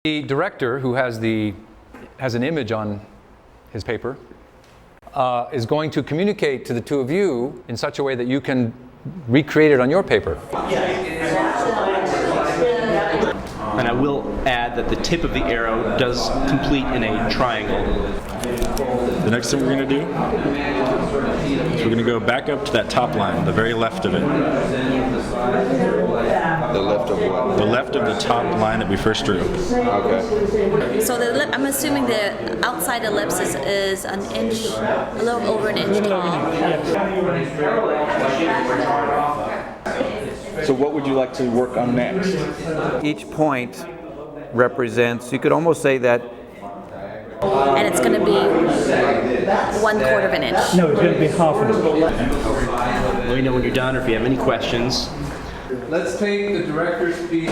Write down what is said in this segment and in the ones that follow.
The director, who has an image on his paper, is going to communicate to the two of you in such a way that you can recreate it on your paper. And I will add that the tip of the arrow does complete in a triangle. The next thing we're going to do is we're going to go back up to that top line, the very left of it. The left of what? The left of the top line that we first drew. Okay. So the lip, I'm assuming the outside ellipse is an inch, a little over an inch tall. So what would you like to work on next? Each point represents, you could almost say that. And it's going to be 1/4 of an inch. No, it's going to be half an inch. Let me know when you're done or if you have any questions. Let's take the director's piece.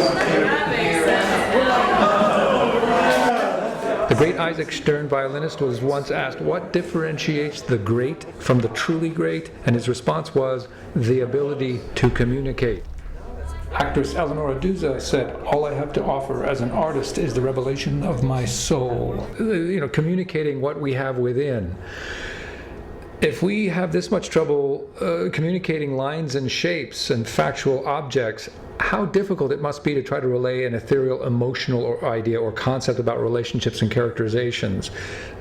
The great Isaac Stern, violinist, was once asked what differentiates the great from the truly great, and his response was the ability to communicate. Actress Eleonora Duse said, "All I have to offer as an artist is the revelation of my soul." Communicating what we have within. If we have this much trouble communicating lines and shapes and factual objects, how difficult it must be to try to relay an ethereal emotional or idea or concept about relationships and characterizations.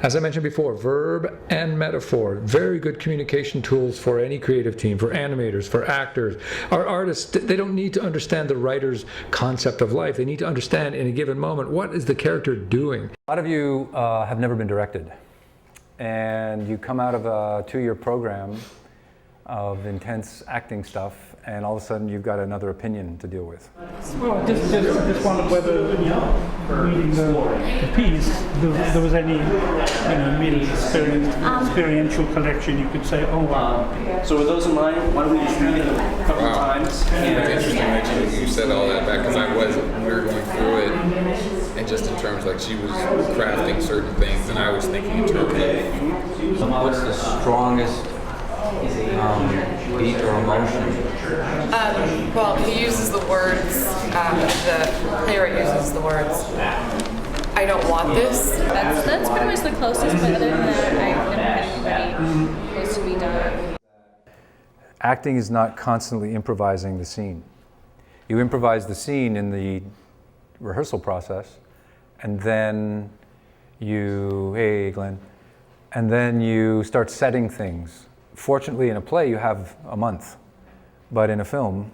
As I mentioned before, verb and metaphor, very good communication tools for any creative team, for animators, for actors. Our artists, they don't need to understand the writer's concept of life. They need to understand in a given moment, what is the character doing? A lot of you have never been directed, and you come out of a 2-year program of intense acting stuff, and all of a sudden you've got another opinion to deal with. Well, I just wondered whether, reading the piece, there was any, immediate experiential connection you could say, oh wow. So with those in mind, why don't we just read it a couple of times? It's interesting that you said all that back, because we were going through it, and just in terms like she was crafting certain things, and I was thinking in terms of What's the strongest beat or emotion? Well, he uses the words, the playwright uses the words, "I don't want this." That's pretty much the closest, but other than that, I've never had anybody close to me done. Acting is not constantly improvising the scene. You improvise the scene in the rehearsal process, and then hey Glenn, and then you start setting things. Fortunately, in a play, you have a month, but in a film,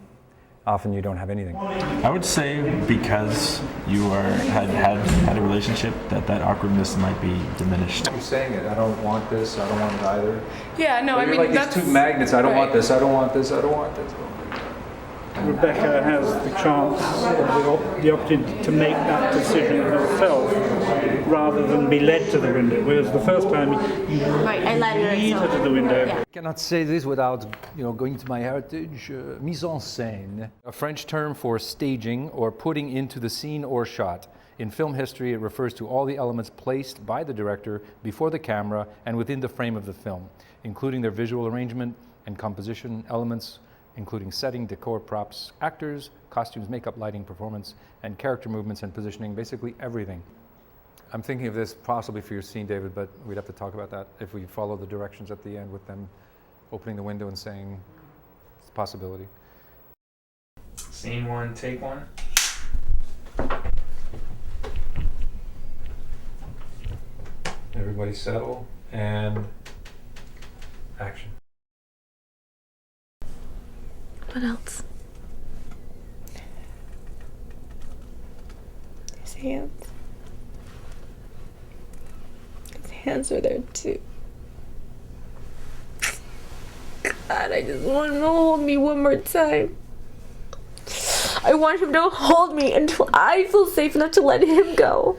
often you don't have anything. I would say because you had a relationship, that awkwardness might be diminished. You're saying it. I don't want this. I don't want it either. Yeah, no, But I you're mean like that's these two magnets. I don't want right. this. I don't want this. I don't want this. Rebecca has the chance, the opportunity to make that decision herself, rather than be led to the window. Whereas the first time you I led her, lead her so- to the window. Yeah. I cannot say this without going to my heritage, mise en scène. A French term for staging or putting into the scene or shot. In film history, it refers to all the elements placed by the director before the camera and within the frame of the film, including their visual arrangement and composition elements, including setting, decor, props, actors, costumes, makeup, lighting, performance, and character movements and positioning, basically everything. I'm thinking of this possibly for your scene, David, but we'd have to talk about that if we follow the directions at the end with them opening the window and saying it's a possibility. Scene 1, take 1. Everybody settle and action. What else? His hands. His hands are there too. God, I just want him to hold me one more time. I want him to hold me until I feel safe enough to let him go.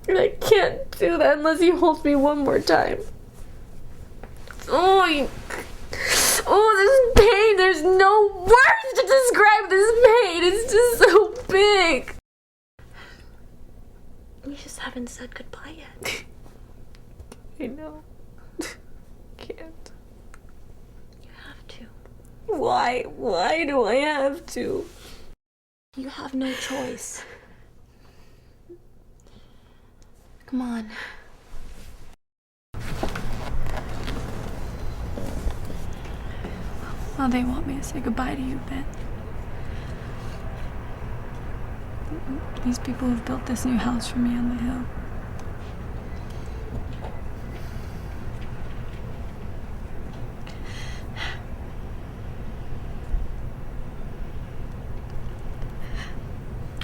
And I can't do that unless he holds me one more time. Oh, this pain, there's no words to describe this pain. It's just so big. We just haven't said goodbye yet. I know. Can't. You have to. Why? Why do I have to? You have no choice. Come on. Well, they want me to say goodbye to you, Ben. These people have built this new house for me on the hill.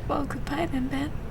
Well, goodbye then, Ben.